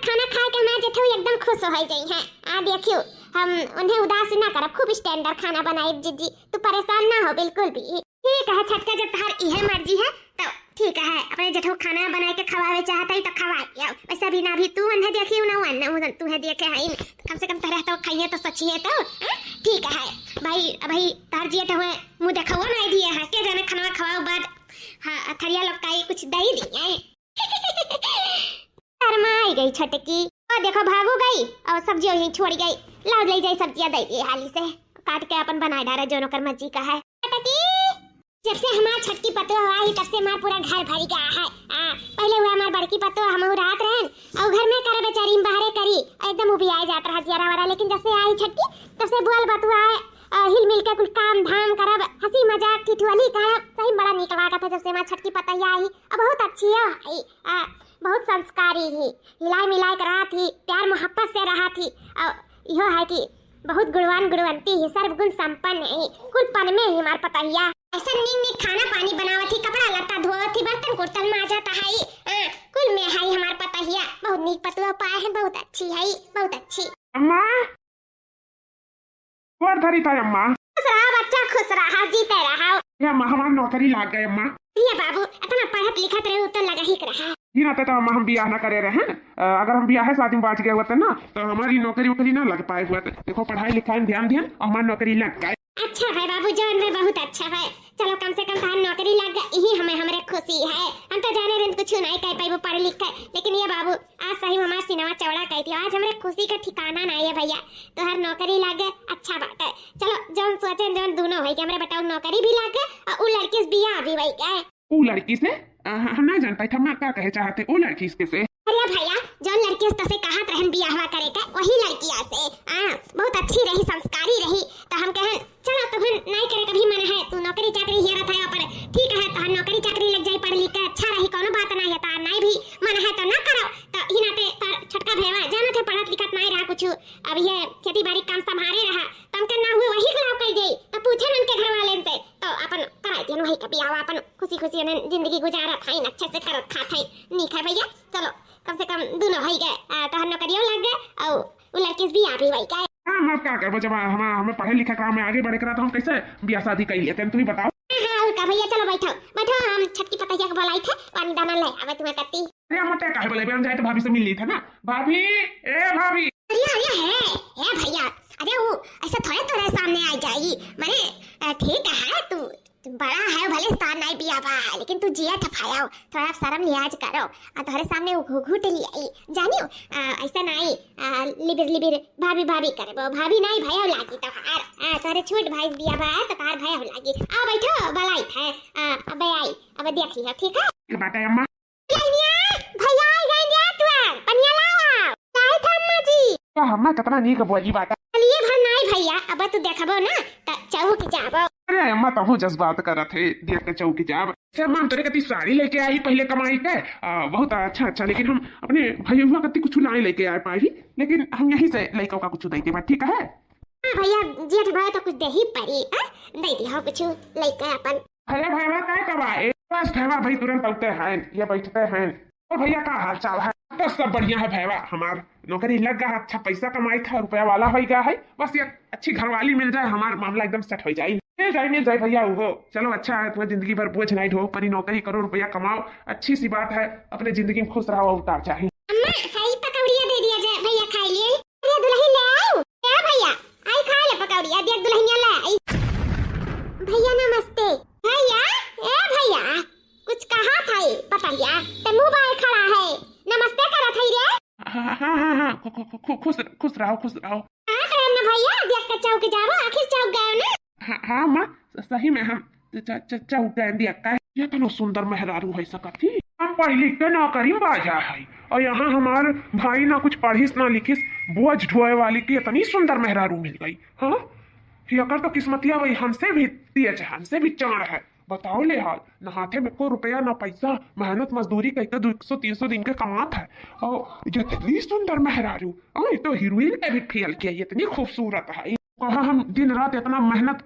खाना खा के हमारे जेठू एकदम खुश हो जाई हैं। आ देखियो हम उन्हें उदास ना करब, खूब स्टैंडर्ड खाना बनाए जीजी, तू परेशान ना हो बिल्कुल भी। ठीक है छटका, जब तहार इहे मर्जी है तो ठीक है, अपने जेठू खाना बना के खवावे चाहता ही तो खवा। वैसे भी ना भी तू उन्हें देखियो ना वन तू है देखे है, कम से कम तरह तो खाइए तो सचिए तो ठीक है भाई। भाई तार जिए तो हुए मुंह देखो ना दिए है के जाने खाना खवाओ बाद हां थरिया लोग काई कुछ दई दिए शर्माई गई छटकी, और देखो भागो गई और सब्जी वहीं छोड़ गई। लाओ ले जाई सब्जियां दे दी हाली से काट के अपन बना डाला जो नौकर मर्जी का है। छटकी जब से हमार छटकी पतो आई तब से हमार पूरा घर भर गया है। पहले हुआ हमार बड़की पतो हम रात रहन और घर में करे बेचारी बाहरे करी एकदम उभी आ जात रहा जियारा वाला, लेकिन जब से आई छटकी तब से बोल बतुआ हिल मिल के कुछ काम धाम करब, हंसी मजाक ठिठुअली करब, सही बड़ा निक लागत है जब से हमार छटकी पतैया आई। बहुत अच्छी है, बहुत संस्कारी ही, हिलाई मिलाई कर रहा थी, प्यार मोहब्बत से रहा थी, और यह है कि बहुत गुणवान गुणवंती ही, सर्वगुण संपन्न है, कुल पन में ही हमार पतैया ऐसा नीक खाना पानी बनावत ही, कपड़ा लत्ता धोवत ही, बर्तन कुर्तन माजत है, कुल में है हमार पतैया। बहुत नीक पतुआ पाए है, बहुत अच्छी है, बहुत अच्छी। अम्मा और धरी था अम्मा। खुश रहा बच्चा, खुश रहा, जीते रहा। ये अम्मा हमार नौकरी लाग गए अम्मा। ये बाबू इतना पढ़त लिखत रहे तो लगा ही रहा। ये ना तो अम्मा हम बियाह ना करे रहे हैं, अगर हम बियाह शादी में बाज गए होते ना तो हमारी नौकरी वोकरी ना लग पाए हुआ। देखो पढ़ाई लिखाई में ध्यान दिया और हमारी नौकरी लग गए। अच्छा भाई बाबू जान में बहुत अच्छा है, चलो कम से कम तार नौकरी लग गई, यही हमें हमरे खुशी है। हम तो जाने रहे कुछ नहीं कह पाई वो पढ़ लिख कर, लेकिन ये बाबू आज सही हमारा सिनेमा चौड़ा कही थी, आज हमरे खुशी का ठिकाना नहीं है भैया। तो हर नौकरी लग गए, अच्छा बात है। चलो जौन सोचे जौन दोनों है कि हमरे बताओ नौकरी भी लग गए और वो लड़की से बियाह भी वही गए। वो लड़की से हम ना जान पाए थे, हम क्या कहे चाहते वो लड़की से। अरे भैया जौन लड़की से कहत रहन बियाह करे के वही लड़किया से बहुत अच्छी रही, संस्कारी रही, तो हम कहें चलो तुहन नहीं करे कभी मन है, तू नौकरी चाकरी हेरा था पर ठीक है, तो नौकरी चाकरी लग जाए, पढ़ लिख के अच्छा रही, कोनो बात नहीं है, तार नहीं भी मन है तो ना करो। तो ही नाते तार छटका भेवा जाना थे पढ़त लिखत नहीं रहा कुछ, अब ये खेती बाड़ी काम संभाले रहा, तम के ना हुए वही खराब कर गई, तो पूछे उनके घर वाले से तो अपन कराई दियन वही कभी आवा, अपन खुशी खुशी ने जिंदगी गुजारत है, अच्छे से करत खात है। नीक है भैया, चलो कम से कम दोनों हो गए, तो नौकरियों लग गए और वो लड़की भी आ भी वही गए। हम क्या करबो, जब हमें पढ़े लिखे काम में आगे बढ़े करा तो हम कैसे बियाह शादी कर लेते हैं, तुम बताओ। हां का भैया चलो बैठो बैठो, हम छटकी पतैया को बुलाई थे पानी दाना ले आवे तुम्हें कत्ती। अरे हम तो काहे बोले हम जाए तो भाभी से मिल ली था ना, भाभी ए भाभी। अरे है भैया, अरे वो ऐसा थोड़े थोड़े सामने आ जाएगी, माने ठीक है तू बड़ा है भले स्टार नहीं बिया बा, लेकिन तू जिया ठफाया थोड़ा शर्म लिहाज करो, तुम्हारे सामने घूट लिया जानियो ऐसा नहीं लिबिर लिबिर भाभी भाभी करे, भाभी नहीं भैया लागी तो हार तारे छोट भाई बिया बा तो तार भैया लागी। आ बैठो बलाई है, अब आई अब देख लिया ठीक है। ये बात है अम्मा, भैया आई गए तू पनिया लाया काय था अम्मा जी। अम्मा कितना नीक बोली बात चलिए भर नहीं भैया, अब तू देखबो ना त चौक जाबो। अरे अम्मा तो जज्बात कर थे देख के चौकी जाब से अम्मा तोरे कती साड़ी लेके आई पहले कमाई के बहुत अच्छा, लेकिन हम अपने भैया कती कुछ नहीं लेके आ पाई, लेकिन हम यहीं से लड़कों का कुछ देते बात ठीक है। भैया जेठ भाई तो कुछ दे ही पड़ी दे दिया कुछ लेके अपन। अरे भैया काय कमाए बस भैया भाई तुरंत उठते हैं ये बैठते हैं। और भैया का हाल चाल है? तो सब बढ़िया है भैया, हमार नौकरी लग गया, अच्छा पैसा कमाई था, रुपया वाला हो गया है, बस ये अच्छी घरवाली मिल जाए हमारा मामला एकदम सेट हो जाए। मिल जाए भैया वो चलो अच्छा है, तुम्हें जिंदगी भर बोझ नहीं ढो, परी नौकरी करो रुपया कमाओ, अच्छी सी बात है, अपने जिंदगी में खुश रहो उतार चाहिए। अम्मा सही पकौड़िया दे दिया जाए भैया खा लिए। अरे दुल्हन ले आओ क्या भैया आई खा ले पकौड़िया दे दुल्हनिया ले आई। भैया नमस्ते। भैया ए भैया कुछ कहा था बताइए, ते मुंह बाहर खड़ा है नमस्ते करा था रे। हाँ खुश रहो। हां करे ना भैया देख के चौक जाओ, आखिर चौक गए ना। हाँ माँ सही में हम चौक गए दिया का ये तो सुंदर मेहरारू है सकती, हम पढ़ लिख के नौकरी बाजा है, और यहाँ हमारे भाई ना कुछ पढ़िस ना लिखिस, बोझ ढोए वाली की इतनी सुंदर मेहरारू मिल गई। हाँ अगर तो किस्मतिया वही हमसे भी तेज है, हमसे भी चाण है, बताओ ले हाल न हाथे में कोई रुपया ना पैसा, मेहनत मजदूरी करके 200-300 दिन के कमात है, और इतनी सुंदर मेहरारू तो हीरोइन के भी फेल किया, इतनी खूबसूरत है। कहा हम दिन रात इतना मेहनत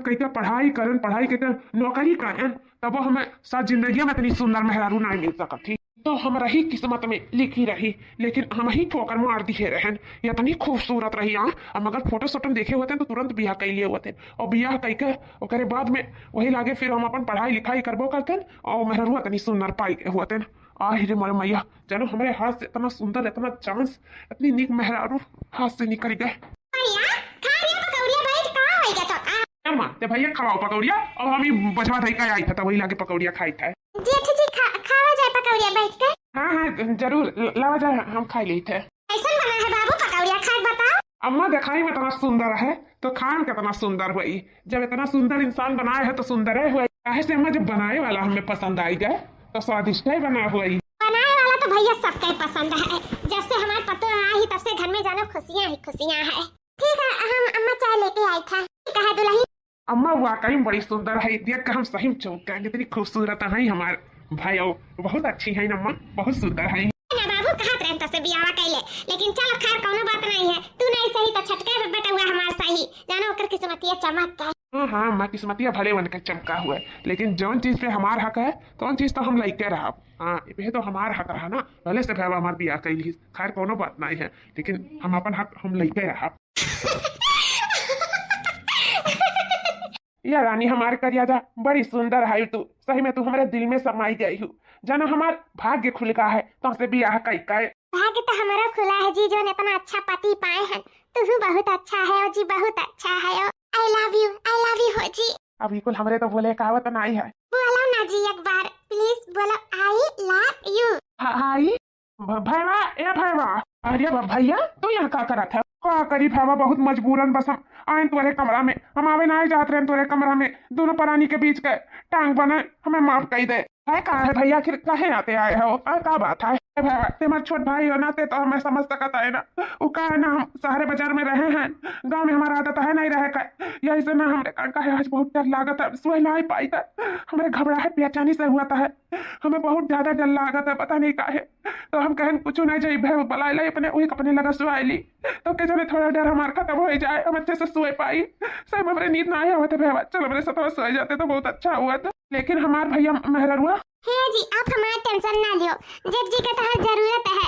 करके पढ़ाई करके नौकरी करें, तब हमें साथ जिंदगी में इतनी सुंदर मेहरारू नहीं मिल सकती। तो हमरा ही किस्मत में लिखी रही, लेकिन हम ही ठोकर मार दिए रहन। इतनी खूबसूरत रही हम अगर फोटो सोटो देखे होते तो तुरंत बियाह कर लिए होते, और बियाह कई के ओकरे बाद में वही लागे फिर हम अपन पढ़ाई लिखाई करबो करते, और मेहरुआ तनी सुंदर पाई के होते। आहि रे मोरे मैया, चलो हमारे हाथ से इतना सुंदर, इतना चांस, इतनी नीक मेहरारू हाथ से निकल गए। भैया खा लिया पकौड़िया बैठ का होएगा तो अम्मा ते भैया खवाओ पकौड़िया, और हम ही बचवा थई का आई था वही लाके पकौड़िया खाई था। जेठ जी खावा जाए पकौड़िया बैठ के। हाँ जरूर लावा जाए, हम खाई ली थे। कैसन बना है बाबू पकौड़िया, खा के बताओ। अम्मा दिखाई में इतना सुंदर है तो खान कितना सुंदर हुई। जब इतना सुंदर इंसान बनाए है तो सुंदर है हुई। काहे से अम्मा जब बनाए वाला हमें पसंद आई जाए तो स्वादिष्ट ही बना हुई। बनाए वाला तो भैया सबके पसंद है। जब से हमारे पतो आई तब से घर में जानो खुशियाँ ही खुशियाँ है। ठीक है हम अम्मा चाय लेके आई था। कहा दुल्हन अम्मा वाकई बड़ी सुंदर है, देख कर हम सही में चौंक गए। कितनी खूबसूरत है हमारे भाई, बहुत अच्छी है अम्मा, बहुत सुंदर है ना बाबू। कहा रहता से बियाह कैले, लेकिन चलो खैर कोनो बात नहीं है। तू नहीं सही तो छटके बेटा हुआ हमार सही, जानो ओकर किस्मतिया चमक का। हाँ मैं किस्मतिया भले बन के चमका हुआ है, लेकिन जौन चीज पे हमार हक है तो चीज तो हम लइके रहा। हाँ ये तो हमार हक रहा ना, भले से भाई हमार बियाह कैली, खैर कोनो बात नहीं है, लेकिन हम अपन हक हम लइके रहा। या रानी हमारे करियाजा बड़ी सुंदर है तू, सही में तू हमारे दिल में समाई गई हूँ। जाना हमार भाग्य खुल का है तुमसे बियाह कई का। भाग्य तो हमारा खुला है जी, जो इतना अच्छा पति पाए हैं। तू बहुत अच्छा है जी, बहुत अच्छा है। आई लव यू हो जी। अब बिल्कुल हमरे तो बोले कहावत नहीं है। बोलो ना जी एक बार प्लीज बोलो, आई लव यू। आई भैया ए भैया, अरे भैया तू यहाँ का करत है? का करी भैया, बहुत मजबूरन बस हम आए तोरे कमरा में, हम आवे ना जात रहे तोरे कमरा में, दोनों प्राणी के बीच के टांग बने, हमें माफ कर दे। है कहा है भैया, फिर कहे आते आए हो? क्या बात है भैया, तुम्हारे छोट भाई हो नाते तो हमें समझ सकता है ना। वो का है ना, हम शहर बाजार में रहे हैं, गांव में हमारा आदत है नहीं रहे का, यही से ना हमने कहा आज बहुत डर लागत है, सोए नहीं पाई था, हमारे घबराहट बेचैनी से हुआ था, हमें बहुत ज्यादा डर लागत है, पता नहीं काहे। तो हम कहें कुछ नहीं चाहिए भाई, बुला ली अपने वही अपने लगा सोए ली, तो कैसे ने थोड़ा डर हमारा खत्म हो जाए, हम अच्छे से सोए पाई। सही में नींद ना आया हुआ था भैया, चलो मेरे साथ सोए जाते तो बहुत अच्छा हुआ था। लेकिन हमारे भैया मेहरुआ है जी, आप हमारा टेंशन ना लियो, जेठ जी का तो हर जरूरत है,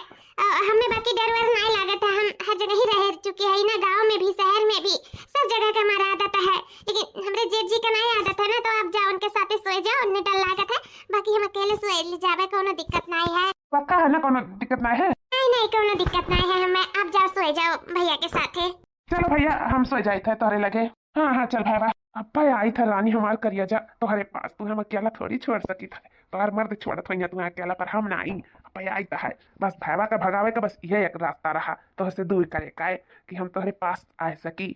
हमें बाकी डर वर नहीं लागत है। हम हर जगह ही रह चुके हैं ना, गांव में भी शहर में भी सब जगह का हमारा आदत है। लेकिन हमारे जेठ जी का नहीं आदत है ना, तो आप जाओ उनके साथ सोए जाओ, उन्हें डर लागत है, बाकी हम अकेले सोए जावे, कोनो दिक्कत नहीं है। पक्का है ना, कोनो दिक्कत नहीं है? नहीं कोनो दिक्कत नहीं है हमें, आप जाओ सोए जाओ भैया के साथ। चलो भैया हम सो जाए थे तोहरे लगे। हाँ चल भाई अब्बा आई था रानी हमार करिया जा तुम्हारे पास, तू हम अकेला थोड़ी छोड़ सकी था, तोहर मर्द छोड़त हो तू अकेला, पर हम नहीं। अब्बा आई था है बस भैया का भगावे का, बस यही एक रास्ता रहा तोहर से दूर करे का कि हम तोहरे पास आ सकी।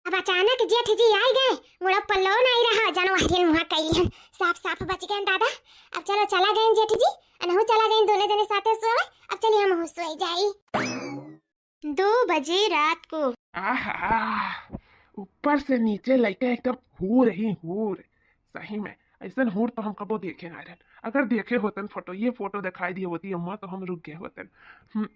अब अचानक जेठ जी आई गए, मुड़ा पल्लो नहीं रहा, जानो हरियन मुहा कैलियन, साफ साफ बच गए दादा। अब चलो चला गए जेठ जी, अनहु चला गए, दोनों जने साथे सोए। अब चलिए हम सोए जाई। 2 बजे रात को। आहा ऊपर से नीचे लइके एकदम हूर ही हूर, सही में ऐसा हूर तो हम कबो देखे ना रहन। अगर देखे होतन फोटो, ये फोटो दिखाई दी होती अम्मा तो हम रुक गए होतन।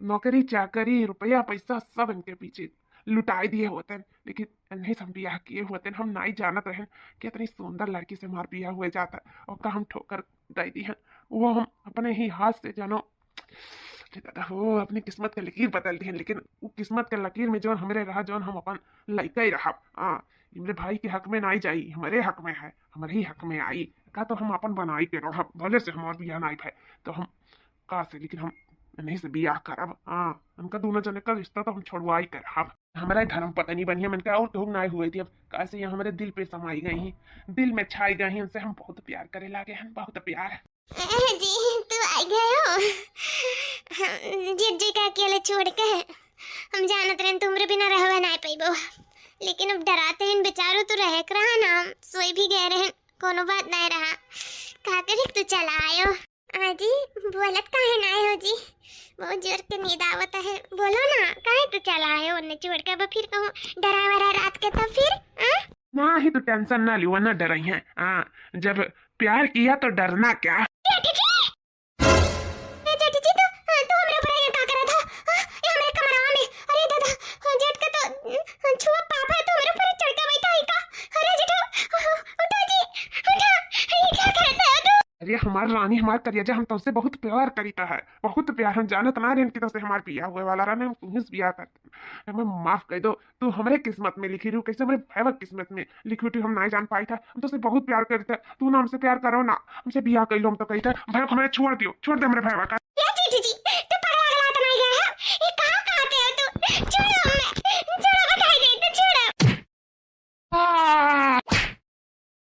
नौकरी चाकरी रुपया पैसा सब इनके पीछे लुटाई दिए होतन, लेकिन इन्हें हम बियाह किए होते, हम नहीं जानत रहन कि इतनी सुंदर लड़की से हमारा बियाह हुए जाता, और का हम ठोकर दे दी है, वो हम अपने ही हाथ से जानो दादा हो अपनी किस्मत के लकीर बदल दी है। लेकिन वो किस्मत के लकीर में जो हमारे रहा, जो हम अपन लइका ही रहा, मेरे भाई के हक में ना आई जाई, हमारे हक में है, हमारे ही हक में आई का, तो हम अपन बनाई के रहा, भले से हमारा बियाह ना भाई तो हम का से, लेकिन हम नहीं से बियाह करब। उनका दोनों जने का रिश्ता तो हम छोड़वाई करब। हमारा धर्म पता नहीं बनिया मन का और ढूंढ ना हुए थी, अब कैसे ये हमारे दिल पे समाई गई हैं, दिल में छाई गई हैं, उनसे हम बहुत प्यार करे लागे हैं, बहुत प्यार। जी तू आ गए हो, जेठ जी का अकेले छोड़ के हम जानत रहे तुमरे बिना रहवा नहीं पाइबो, लेकिन अब डराते हैं बेचारो, तो रह कर रहा ना, सोई भी गए रहे, कोनो बात नहीं रहा। कहा करे तू चला आयो। जी बोलत काहे ना हो जी, बहुत जोर के नींद आवत है, बोलो ना काहे तू चला आयो उन्हें छोड़ के, अब फिर कहूँ डरा वरा रात के, तो फिर ना ही तो टेंशन ना लियो, ना डर रही है। जब प्यार किया तो डरना क्या। अरे हमार रानी हमार करिया हम तुमसे बहुत प्यार करीता है, बहुत प्यार। हम जानत ना रहन कि तुमसे हमार बिया हुए वाला रहने, हम तुमसे बिया करते। हमें माफ कर दो, तू हमारे किस्मत में लिखी रू, कैसे हमारे भाई किस्मत में लिखी थी हम नहीं जान पाई था। हम तुमसे बहुत प्यार करते, तू ना हमसे प्यार करो ना, हमसे बिया कर लो। हम तो कहते भाई हमें छोड़ दियो, छोड़ दे हमारे भाई का। ये जीजी जी तू पागल तो नहीं गया है? ये कहां आते हो तू? छोड़ो हमें, छोड़ो बताई दे तो छोड़ो।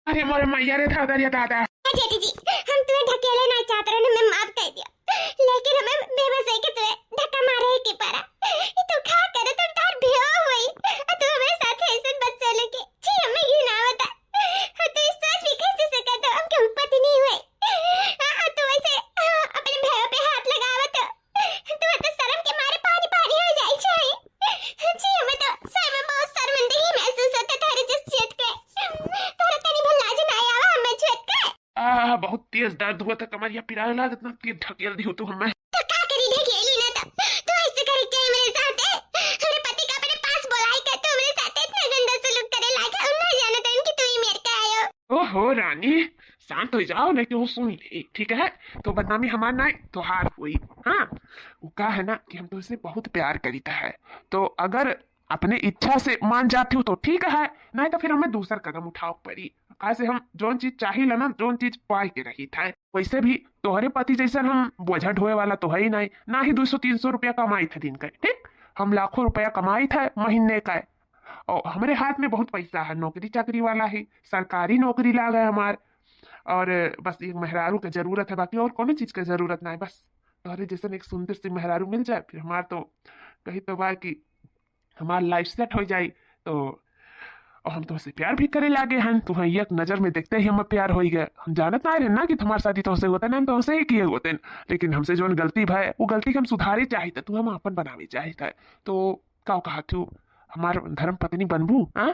अरे मोरे मैया रे दादा रे दादा। जेठी जी हम तुम्हें ढकेले नहीं चाहते रहे, मैं माफ कर दिया, लेकिन हमें बेबस है कि तुम्हें धक्का मारे है कि पारा। ये तू खा करे तुम तार भेओ हुई और तू हमारे साथ ऐसे बच्चे लेके छी हमें ये ना बता। तो इस सोच भी कैसे सका तो हम क्यों पति नहीं हुए? तू ऐसे अपने भेओ पे हाथ लगावा तो तुम्हें तो शर्म के मारे पानी पानी हो जाए छी। छी हमें तो सही में बहुत शर्मिंदगी महसूस होता थारे जिस चीज के तारा तनी भला आज नहीं आवा हमें छुट के। बहुत तेज दर्द हुआ था, कमरिया पिराने लगा, इतना तेज ढकेल दी हो तू हमें। तो का करी ढकेली ना तो ऐसे करे क्या मेरे साथ है? मेरे पति का अपने पास बुलाई के तू मेरे साथ इतना गंदा सलूक करे लागा, उन ना जाने तो कि तू ही मेरे का आयो। ओहो रानी शांत हो जाओ, लेकिन वो सुन ले ठीक है, तो बदनामी हमार नहीं तो हार हुई। हाँ वो कहा है ना कि हम तुमसे बहुत प्यार करीता है, तो अगर अपने इच्छा से मान जाती हो तो ठीक है, नहीं तो फिर हमें दूसरा कदम उठाओ पड़ी। कैसे हम जोन चीज चाहिए ना, जोन चीज पाई के रही था, वैसे भी तोहरे पति जैसा हम बोझा ढोए वाला तो है ही नहीं, ना ही 200-300 रुपया कमाई थे दिन का, ठीक। हम लाखों रुपया कमाई था महीने का, और हमारे हाथ में बहुत पैसा है, नौकरी चाकरी वाला है, सरकारी नौकरी ला गए हमार। और बस एक मेहरारू की जरूरत है, बाकी और कौन चीज की जरूरत नहीं। बस तोहरे जैसे एक सुंदर सी मेहरारू मिल जाए, फिर हमार तो कही तो बा कि हमार लाइफ सेट हो जाए। तो और हम तुमसे प्यार भी करे लागे हैं, तुम्हें एक नजर में देखते ही हमें प्यार हो गया। हम जानत ना रहे ना कि तुम्हारे शादी तुमसे होते ना, हम तुमसे ही किए होते, लेकिन हमसे जो गलती भाई वो गलती के हम सुधारे चाहते, तू हम अपन बनावे चाहता है। तो क्या कहा तू हमार धर्म पत्नी बनबू? हाँ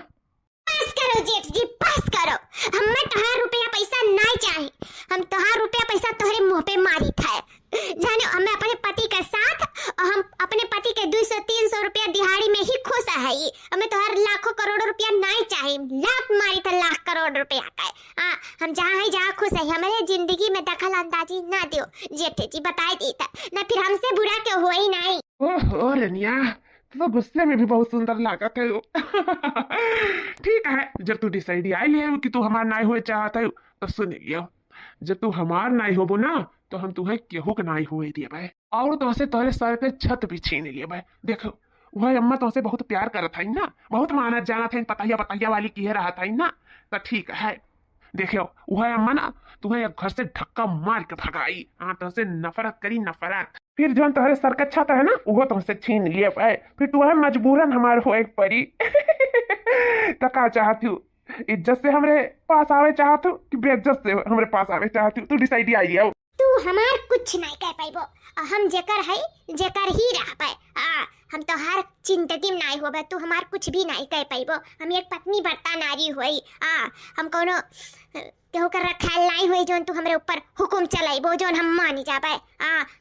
बस करो जेठ जी बस करो, हमें तोहार रुपया पैसा नहीं चाहिए। हम तोहार रुपया पैसा तोहरे मुंह पे मारी था जाने, हमें अपने पति के साथ और हम अपने पति के 200-300 रुपया दिहाड़ी में ही खुश है। हमें तोहार लाखों करोड़ों रुपया नहीं चाहिए, लाख मारी तो लाख करोड़ रुपया का। हम जहाँ है जहाँ खुश है, हमारे जिंदगी में दखल अंदाजी ना दियो जेठ जी, बताई देता ना फिर हमसे बुरा क्यों हो ही नहीं। ओहो रनिया तो गुस्से में भी बहुत सुंदर लागत है। ठीक है, जब तू डिसाइड आई लिया कि तू हमार नाई हुए चाहता है तो सुन लियो, जब तू हमार नाई होबो ना तो हम तुम्हें केहू के नाई हुए दिए भाई, और तुमसे तोहरे सर के छत भी छीन लिए भाई। देखो वह अम्मा तुमसे बहुत प्यार करत था ना, बहुत मानत जाना था, पताइया पताइया वाली किए रहा था ना, तो ठीक है देखो वह अम्मा ना तुम्हें एक घर से धक्का मार के भगाई, तुमसे नफरत करी नफरत। फिर जो तुम्हारे सर का छत है ना वो तुमसे छीन लिए भाई, फिर तुम्हें मजबूरन हमारे हो एक परी। तो क्या चाहती हूँ, इज्जत से हमारे पास आवे चाहती हूँ कि बेइज्जत से हमारे पास आवे चाहती हूँ? तू डिसाइड आई है। तू हमार कुछ नहीं कह पाइबो, हम जेकर है जेकर ही रह पाए। हम तो हर जिंदगी में नहीं होबे, तू हमार कुछ भी नहीं कह पाइबो। हम एक पत्नी बर्ता नारी हुई, हम कोनो केहू कर रखाल नहीं हुई जोन तू हमरे ऊपर हुकुम चलाइबो जोन हम मानी जाबे।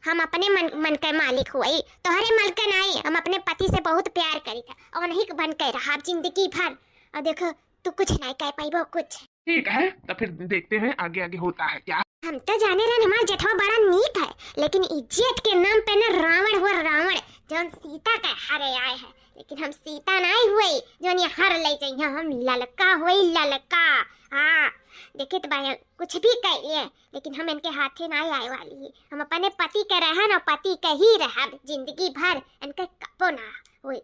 हम अपने मन के मालिक हुई, तोहरे मल के नहीं। हम अपने पति से बहुत प्यार करी था और नहीं बन के रहा जिंदगी भर। और देखो तू कुछ नहीं कह पाइबो कुछ। ठीक है तो फिर देखते हैं आगे आगे होता है क्या। हम तो जाने रहे हमारा जेठवा बड़ा नीक है, लेकिन इज्जत के नाम पे ना रावण हुआ रावण जोन सीता के हरे आए हैं, लेकिन हम सीता नहीं हुई जोन ये हर ले जाइए। हम ललका हुई ललका। देखे तो भाई कुछ भी कह लिए, लेकिन हम इनके हाथे नहीं आए वाली है। हम अपने पति के रहन और पति के ही रहब जिंदगी भर, इनके कपो ना हुई।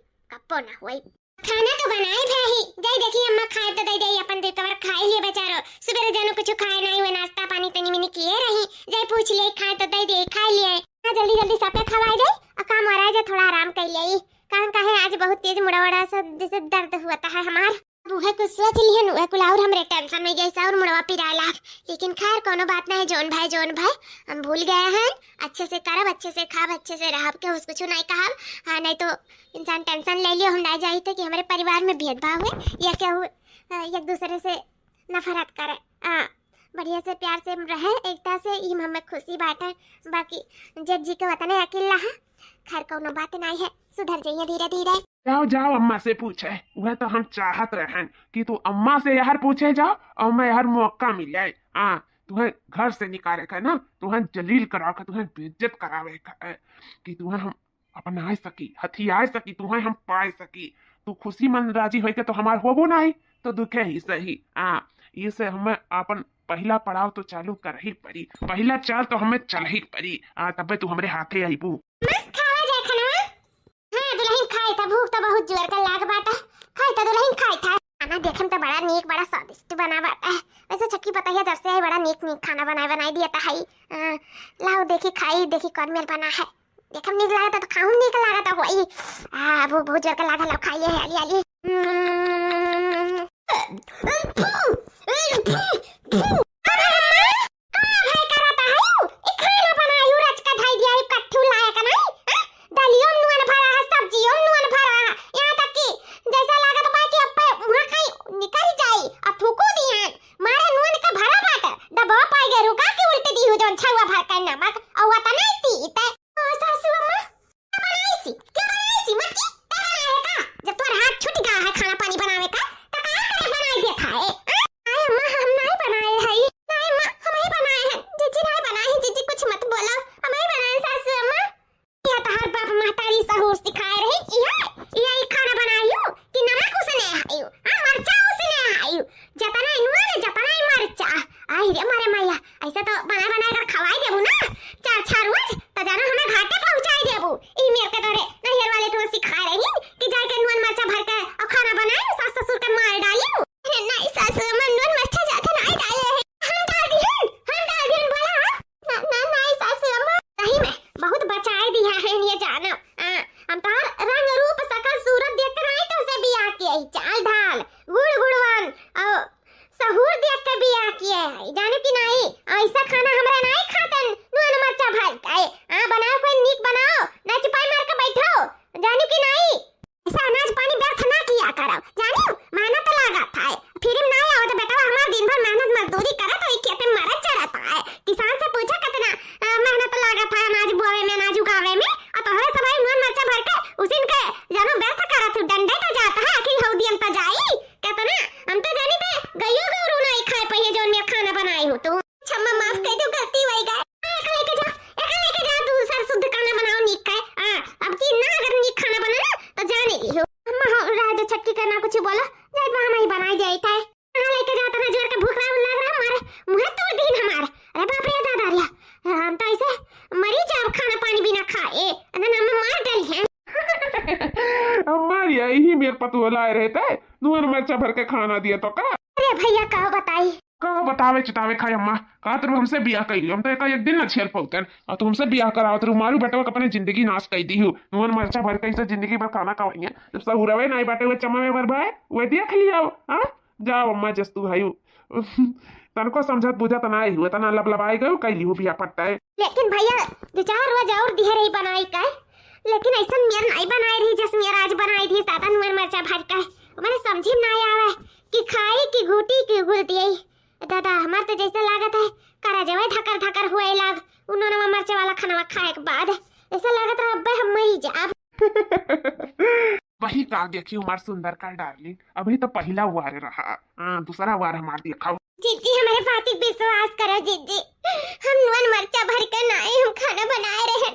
खाना तो बनाए भाई, जाई देखिए अम्मा खाए तो दे दे, अपन दे तवर खाए लिए बेचारो। सुबह जानो कुछ खाए नहीं हुए, नाश्ता पानी तनी मिनी किए रही, जाई पूछ ले खाए तो दे दे, खाए लिए। जल्दी जल्दी सब पे खवाए दे और काम आ रहा है जो थोड़ा आराम कर लिए। कान का है आज बहुत तेज मुड़ावड़ा सब जैसे दर्द हुआ था हमार। बुहे कुछ सोच लिए नुए कुल और हमरे टेंशन में जैसा और मुड़वा पिराला, लेकिन खैर कोनो बात नहीं। जोन भाई हम भूल गए हैं। अच्छे से करब, अच्छे से खाब, अच्छे से रहब के कुछ नहीं कहब। हाँ नहीं तो इंसान टेंशन ले लियो। हम ना जाई थे कि हमारे परिवार में भेदभाव है या क्या एक दूसरे से नफरत करे। बढ़िया से प्यार से रहे एकता से, ई हमें खुशी बात है। बाकी जज जी के वतन अकेला है, खैर कोनो बात नहीं है, सुधर जाइए धीरे धीरे। जाओ जाओ अम्मा से पूछे, वह तो हम चाहत रहन कि तू अम्मा से यार पूछे जाओ और मैं यार मौका मिल जाए। तुम्हें घर से निकाले का ना, तुम्हें जलील करा के तुम्हें बेइज्जत करावे का है कि तुम्हें हम अपना सकी, हथियार सकी, तुम्हें हम पाए सकी। तू खुशी मन राजी होके तो हमार होबो नहीं तो दुखे ही सही। इसे हमें अपन पहला पड़ाव तो चालू कर ही पड़ी, पहला चाल तो हमें चल ही पड़ी। तबे तू हमरे हाथे आईबू। खावा जाए खाना। हां दुल्हन खाए था, भूख तो बहुत जोर का लाग बाटा। खाए था दुल्हन खाए था। खाना देखम तो बड़ा नीक बड़ा स्वादिष्ट बना बाटा है। वैसे छक्की पता है जब से है बड़ा नीक नीक खाना बनाई दिया था है। लाओ देखी खाई देखी कौन मेल बना है। देखम नीक लगा तो खाऊं नीक लगा तो वही। भूख बहुत जोर का लागा लो खाइए हाली हाली। यही मेरे पतुआ लाए रहते नून मिर्चा भर के खाना दिया तो का। अरे भैया कहो बताई कहो बतावे चितावे खाई अम्मा का तुम हमसे बियाह करी हम तो एक दिन न छेल पौतन और तुमसे बियाह कराओ तो मारू बेटा अपने जिंदगी नाश कर दी हूँ। नून मिर्चा भर के इसे जिंदगी भर खाना खवाइए जब सहुरवे नहीं बाटे हुए चमा में भर भाई वह दिया खली जाओ। हाँ जाओ अम्मा जस्तु भाई तनको समझत बुझत नहीं हुआ तना लबलबाई गयो कई लियो बियाह पट्टा है। लेकिन भैया दो चार रोज और दिहर ही बनाई का लेकिन ऐसा मेर नहीं बनाई रही जैसे मेरा आज बनाई थी दादा नून मिर्चा भर का मैंने समझी नहीं आवे कि खाई की घूटी की घुलती है दादा हमार तो जैसे लागत है करा जवे धकर धकर हुए लाग उन्होंने मिर्चा वाला खाना खाए के बाद ऐसा लागत रहा अब्बे हम ही जा वही का देखी हमार सुंदर का डार्लिंग अभी तो पहला वार रहा दूसरा वार हमार दिखाओ। जीजी हमारे बात विश्वास करो जीजी हम नून मिर्चा भर कर ना हम खाना बनाए रहे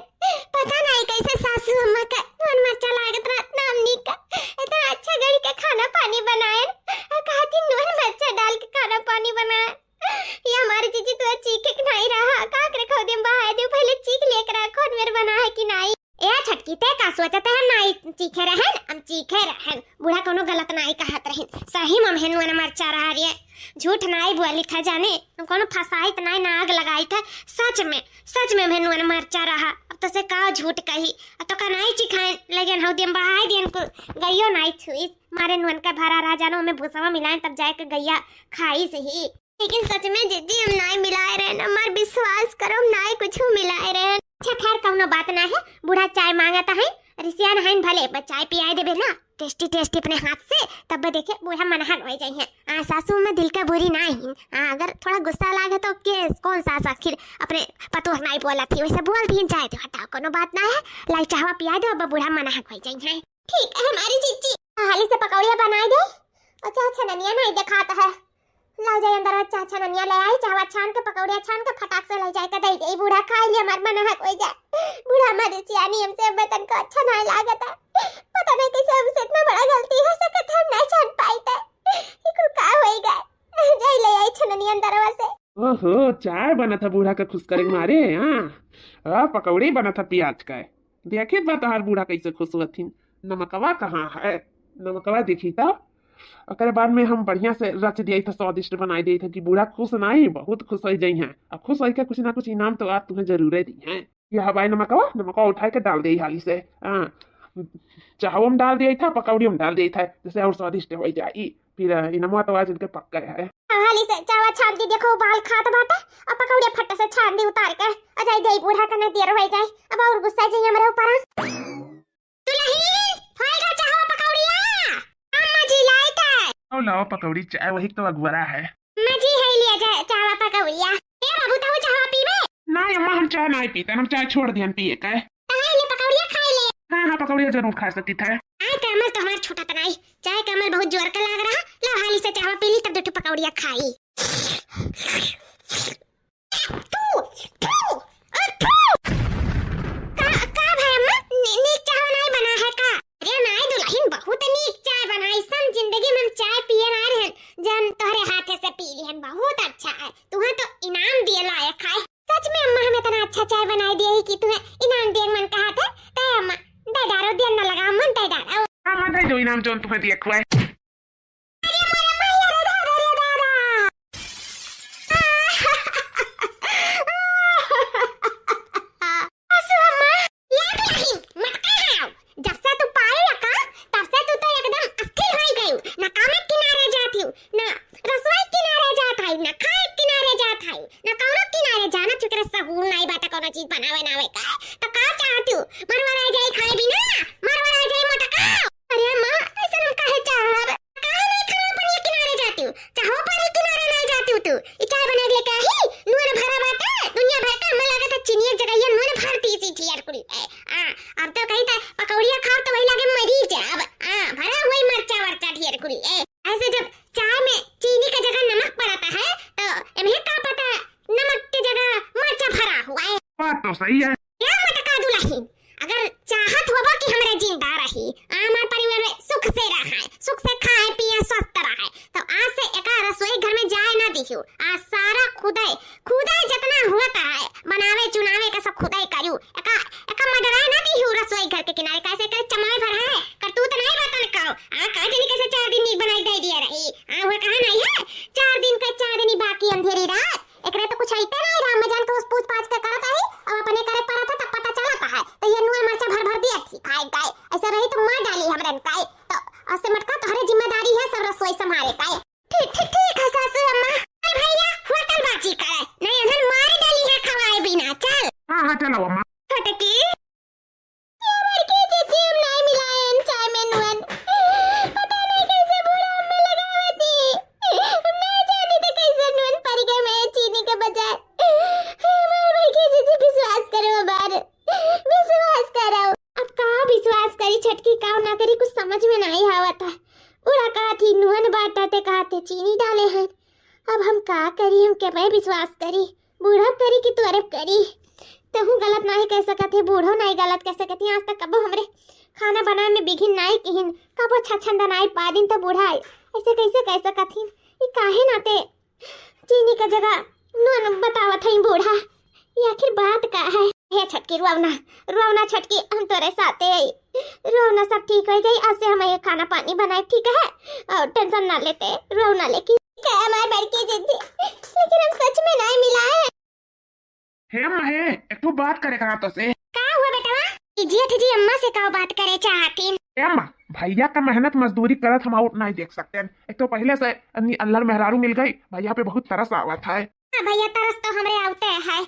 पता नहीं कैसे सासू अम्मा का नून मिर्चा लागत रहा हमनी का इतना अच्छा गढ़ के खाना पानी बनाए और कहती नून मिर्चा डाल के खाना पानी बनाए ये हमारी जीजी तो चीखे के नहीं रहा का करे खो दे बाहर दे पहले चीख लेकर रखो मेरे बना है कि नहीं ए छटकी ते का सोचते हैं नहीं चीखे रहन हम चीखे रहन बूढ़ा कोनो गलत नहीं कहत रहन सही में हम नून मिर्चा रहा रे झूठ नहीं बोली था जाने हम कोनो फसाई त नहीं नाग लगाई था सच में मैं नून मिर्चा रहा अब तो से का झूठ कही तो का नहीं चिखाए लेकिन हो दिन बहाई दिन को गइयो नहीं छुई मारे नून का भरा राजानो में भूसवा मिलाए तब जाके गैया खाई सही लेकिन सच में जीजी हम नहीं मिलाए रहे हमार विश्वास करो हम नहीं कुछ मिलाए रहे। अच्छा खैर कौनो बात ना है बूढ़ा चाय मांगता है रिसिया नहाइन भले पर चाय पियाए देबे ना टेस्टी अपने हाथ से तब देखे बूढ़ा मनहन हो जाइए सासू में दिल का बुरी नहीं अगर थोड़ा गुस्सा लागे तो के कौन सा आखिर अपने पतोह नहीं बोला थी वैसे बोल दी चाहे तो हटाओ कोनो बात ना है लाई चाहवा पिया दो अब बूढ़ा मनहन हो जाइए। ठीक है हमारी जीजी हाली से पकौड़िया बनाए दे अच्छा ननिया नहीं दिखाता है लाओ जाए अंदर चाचा ननिया ले आई चावा छान के पकौड़िया छान के फटाक से ले जाए के दे दे बूढ़ा खा लिया हमार मन है कोई जाए बूढ़ा हमारे सियानी हमसे बतन को अच्छा नहीं लागता पता नहीं कैसे हमसे इतना बड़ा गलती हो सकत हम नहीं छान पाई थे ई कुल का होई गए जाई ले आई छननी अंदर से। ओहो चाय बना था बूढ़ा का खुश करे मारे। हाँ पकौड़ी बना था प्याज का। देखिए बा तोहार बूढ़ा कैसे खुश हुआ। नमकवा कहाँ है? नमकवा देखी था। ओकर बाद में हम बढ़िया से रच दिया था, स्वादिष्ट बनाई दिया था कि बूढ़ा खुश नहीं बहुत खुश हो जाई हैं। अब खुश होकर कुछ ना कुछ इनाम तो आज तुम्हें जरूर दी है। यह हवाई नमकवा उठा के डाल दी हाली से। चाहो में डाल दिया था, पकौड़ी में डाल दिया था, जैसे और स्वादिष्ट हो जाए। फिर इनमवा तो आज इनके पक गया है। हाली से चावा छान दी देखो बाल खात बाटा और पकौड़िया फट से छान दी उतार के अजय दे बूढ़ा का न देर हो जाए। अब और गुस्सा जाई हमरे ऊपर। दुल्हन होएगा चाहो पकौड़िया अम्मा जी लाई के लाओ पकौड़ी चाय वही तो अगवरा है। अम्मा जी है लिया जाए चावा पकौड़िया। ए बाबू ताऊ चावा पीबे? नहीं अम्मा हम चाय नहीं पीते, हम चाय छोड़ दियन पिए का। ताई ले पकौड़िया खाई ले। हाँ पकौड़िया जरूर खा सकती था। आय कमल तो हमार छोटा तनाई चाय कमल बहुत जोर का लग रहा। लो हाली से चावा पी ली तब दो पकौड़िया खाई। जिंदगी में चाय पिए ना रहन जन तोहरे हाथे से पी लिहन बहुत अच्छा है। तुम्हें तो इनाम दिए लायक है। सच में अम्मा हमें इतना अच्छा चाय बनाई दी है कि तुम्हें इनाम दिए मन कहा था। ते अम्मा दे डारो दिया न लगा मन दे डारो। हाँ दे दो इनाम जो तुम्हें दिया खुआ। अरे मेरा मैया रे दादा असु अम्मा याद नहीं मत कहाओ। जब से तू पाई रखा तब से तू तो एकदम अस्थिर हो गई। ना काम किनारे जाती हूँ ना रसोई किनारे जात है ना खाए किनारे जात है ना कौनो किनारे जाना चुके सहूर नहीं बाटा कोनो चीज बनावे नावे का तो का चाहती हूँ मरवा आ जाए खाए बिना मरवा आ जाए मोटा का। अरे मां ऐसा हम काहे चाहब काहे नहीं खाना पानी किनारे जाती हूँ चाहो पानी किनारे नहीं जाती हूँ। तू ई चाय बना के लेके आई नून भरा बाटा दुनिया भर का मैं लागत चीनी जगह ये नून भरती सी थी यार कुड़ी। अब तो कहीं था पकौड़िया खाओ तो वही लागे मरी जाब। भरा हुई मरचा वर्चा ढेर कुड़ी। ऐसे जब चाय में चीनी की जगह नमक पड़ता है तो इन्हें क्या पता नमक की जगह मरचा भरा हुआ है। बात तो सही है। या मटका दुल्हन अगर चाहत होबो कि हमरे जिंदा रही हमारे परिवार में सुख से रहे सुख से खाए पिए स्वस्थ रहे तो आज से एका रसोई घर में जाए ना दिखियो। आज सारा खुदाई खुदाई जितना होता है बनावे चुनावे का सब खुदाई करियो। एका एका मडराए ना दिखियो रसोई घर के किनारे कैसे करे चमाए भर है करतूत नहीं बतन काओ। का जनी कैसे 4 दिन नीक बनाई दे दिया रही। हुआ कहा नहीं है 4 दिन का 4 दिन बाकी अंधेरी रात एकरे तो कुछ आइते नहीं राम जान को पूछ पाछ के करत है अब अपने करे पड़ा था तब पता चलता है तो ये नुआ मरचा भर भर दिया थी खाए गए। ऐसा रही तो मार डाली हमरे काए तो ऐसे मटका तुम्हारी जिम्मेदारी है सब रसोई संभाले काए। ठीक है सासू अम्मा। चल भैया होटल बाजी करे नहीं अधन मार डाली है खवाए बिना। चल हाँ चलो अम्मा। फटकी ये लड़की जीजी नहीं मिलायन चाय में नुन पता नहीं कैसे बूढ़ा में लगावती नहीं जानी तो कैसे नुन पड़ गए मैं चीनी के बजाय। हमारी लड़की जीजी विश्वास करो बार विश्वास करो। अब कहाँ विश्वास करी छटकी काम ना करी कुछ समझ में नहीं आवत है। बूढ़ा कहा थी नुन बाटा ते कहा थे चीनी डाले हैं। अब हम का करी हम के मैं विश्वास करी बूढ़ा करी कि तू अरब करी तो हूँ गलत नहीं कह सकती बूढ़ो नहीं गलत कह सकती। आज तक कबो हमरे खाना बनाए में बिघिन नहीं किहिन कबो छछंदा नहीं पा दिन तो बूढ़ा ऐसे कैसे कह सकती ये काहे नाते चीनी का जगह नून बतावत है बूढ़ा। ये आखिर बात का है। हे छटकी रुआवना छटकी हम तोरे साथे आई रुआवना सब ठीक हो जाए। आज से हम ये खाना पानी बनाए ठीक है और टेंशन ना लेते रुआवना लेकिन क्या हमारे बड़की जिद्दी लेकिन हम सच में नहीं मिला है। हे अम्मा हे एक तो बात करे कहा तो से का हुआ बेटा इजियत जी अम्मा से का बात करे चाहती। हे अम्मा भैया का मेहनत मजदूरी करत हम आउट नहीं देख सकते। एक तो पहले से अल्लाह मेहरारू मिल गई भैया पे बहुत तरस आवत है। भैया तरस तो हमरे आउते है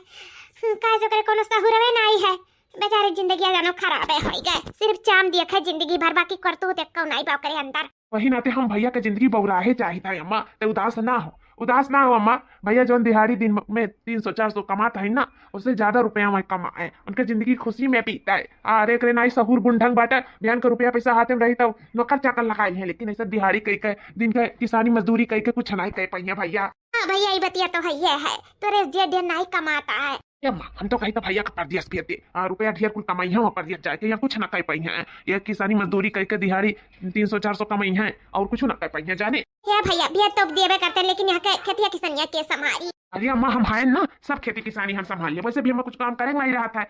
का जो करे कोनो सहुरवे नहीं है बेचारे जिंदगी जानो खराब है हो गए सिर्फ चाम दिया है जिंदगी भर बाकी करतो देख को नहीं बाप करे अंदर। वही नाते हम भैया के जिंदगी बौराहे चाहिए अम्मा ते उदास ना हो उदास ना हो अम्मा। भैया जो दिहाड़ी दिन में 300-400 कमाता है ना, उससे ज्यादा रुपया में कमाए, उनके जिंदगी खुशी में बीता है। अरे करे नाई सहूर गुंढंग बाटा, बयान का रुपया पैसा हाथ में रही तो नौकर चाकर लगाए हैं, लेकिन ऐसा दिहाड़ी कई के दिन के किसानी मजदूरी कई के कुछ नहीं कह पाई भैया। हाँ भैया ये बतिया तो है तो रेस ढेर नहीं कमाता है। अम्मा हम तो कही तो भैया का परदियस फिरते रुपया ढेर कुल कमाई है, परदियस जाके यहाँ कुछ ना कह पाई है। ये किसानी मजदूरी कई के दिहाड़ी 300-400 कमाई है और कुछ ना कह पाई है जाने। भैया भैया तो देवे करते हैं, लेकिन यहाँ के खेती किसानिया के समारी। अरे अम्मा हम है ना, सब खेती किसानी हम संभाल लिया। वैसे भी हमें कुछ काम करेगा नहीं रहा था,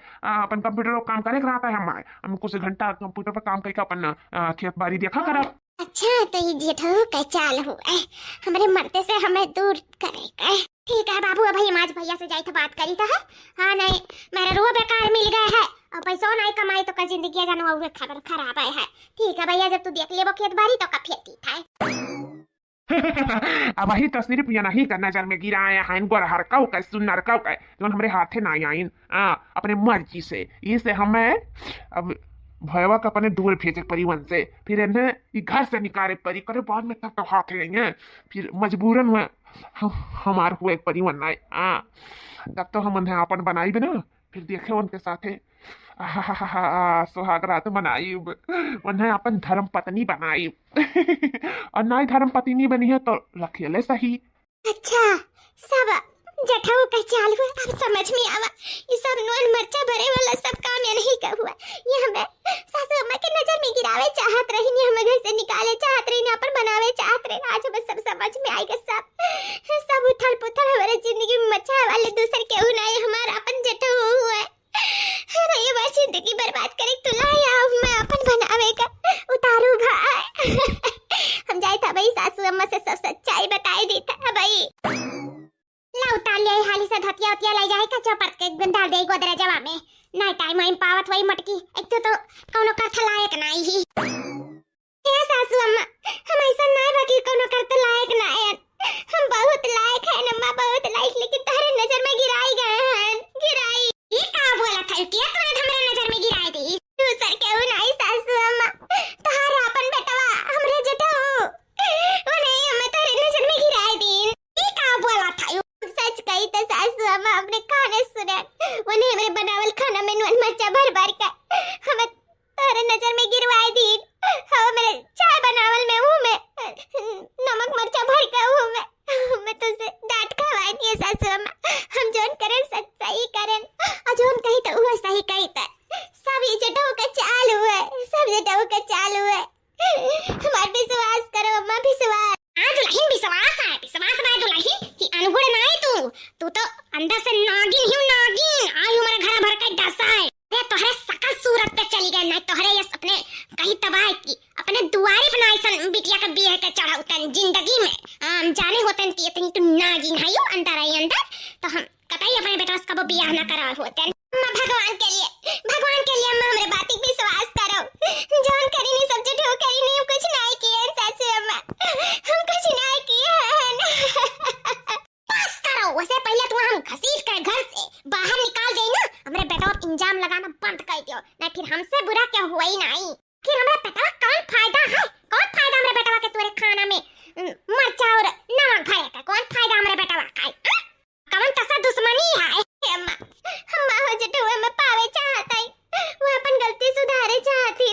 अपन कंप्यूटर पर काम करेगा रहा था। हम कुछ घंटा कंप्यूटर पर काम करके अपन खेत बाड़ी देखा करा। अच्छा तो ये जेठू का चाल हुआ हमारे मरते से हमें दूर करेगा। ठीक है बाबू, अब भाई आज भैया से जाई तो बात करी तो है। हाँ नहीं मेरा रूह बेकार मिल गया है और पैसा नहीं कमाई तो कल जिंदगी जाना हुए खबर खराब है। ठीक है भैया, जब तू देख ले वो खेत बाड़ी तो का फिर ठीक है। अब वही तो सिर्फ ये नहीं करना नजर में गिराया है इनको हरकाऊ का सुनर काऊ का जो हमारे हाथे ना आइन अपने मर्जी से। इसे हमें अब भयवा का अपने दूर भेजे परिवन से, फिर इन्हें घर से निकाले परी करे बाद में तब तो हाथ रहेंगे, फिर मजबूरन में हमारे हुए परिवन आए। तब तो हम उन्हें अपन बनाई ना, फिर देखे उनके साथे सुहाग रात बनाई, उन्हें अपन धर्म पत्नी बनाई और ना ही धर्म पत्नी बनी है तो रखेले सही। अच्छा सब जठाऊ का चाल हुआ, अब समझ में आवा। ये सब नोन मरचा भरे वाला सब काम या नहीं का हुआ। ये हमें सासू अम्मा के नजर में गिरावे चाहत रही, ने हमें घर से निकाले चाहत रही, ने अपन बनावे चाहत रही। आज हमें सब समझ में आएगा। सब उथल पुथल हमारे जिंदगी में मचा वाले दूसर के उनाए हमारा अपन जठाऊ हुआ है। ये बात जिंदगी बर्बाद करे तुला या मैं अपन बनावे का उतारू भाई। हम जाए था भाई सासू अम्मा से सब सच्चाई बताई देता भाई। ला उतार ले हाली से धतिया उतिया ले जाए का चौपट के डाल दे गोदरे जवा में। ना टाइम आइन पावत वही मटकी एक तो कौनो कथा लायक नहीं ही। हे सासू अम्मा हम ऐसा नहीं बाकी कौनो करते लायक नहीं है। हम बहुत लायक है नम्मा, बहुत लायक, लेकिन तुम्हारे नजर में गिराई गए हैं। गिराई ये का बोला था कि तुमने हमारे नजर में गिराई दी। दूसर के नहीं सासू अम्मा, तुम्हारा अपन बेटवा हमरे जटाऊ वो नहीं हमें तुम्हारे नजर में गिराई दी। ये का बोला था सच कही तो सासू अम्मा अपने खाने सुने उन्हें मेरे बनावल खाना में नून मरचा भर भर कर हमें तेरे नजर में गिरवाई दी। हाँ मेरे चाय बनावल में हूँ मैं नमक मरचा भर कर हूँ मैं तुझसे डांट खवाई नहीं है सासू अम्मा। हम जोन करें सच सही करें और जोन कही तो वो सही कही था। सब ये जटाऊ का चाल हुआ है, सब जटाऊ का चाल हुआ है। हमारे विश्वास करो अम्मा, विश्वास। हाँ दुल्हन विश्वास है, विश्वास है दुल्हन कि अनगुण नहीं तू तो अंदर से नागिन ही नागिन आई हमारे घर भर का डसा है। अरे तोहरे सकल सूरत पे चली गई, नहीं तोहरे ये अपने कहीं तबाह की अपने दुआरे बनाई सन बिटिया का बियाह के चढ़ा उतन जिंदगी में जाने होतन कि इतनी तू नागिन है यो अंदर आई अंदर तो हम कतई अपने बेटा का वो बियाह ना करा होतन। भगवान के लिए अम्मा हमारे बात पे विश्वास करो। जान करी नहीं सब जो करी नहीं कुछ नहीं किए सासू अम्मा, हम कुछ नहीं किए हैं। बस करो, वैसे पहले तू हम घसीट कर घर से बाहर निकाल दे ना, हमारे बेटा को इंजाम लगाना बंद कर दियो, नहीं फिर हमसे बुरा क्या हुआ ही नहीं। फिर हमारे बेटा का कौन फायदा है, कौन फायदा हमारे बेटा के तुरे खाना में मरचा और नमक भरे का कौन फायदा हमारे बेटा का है। कौन तसा दुश्मनी है अम्मा। अम्मा हो जटुआ में पावे चाहता है, वो अपन गलती सुधारे चाहती,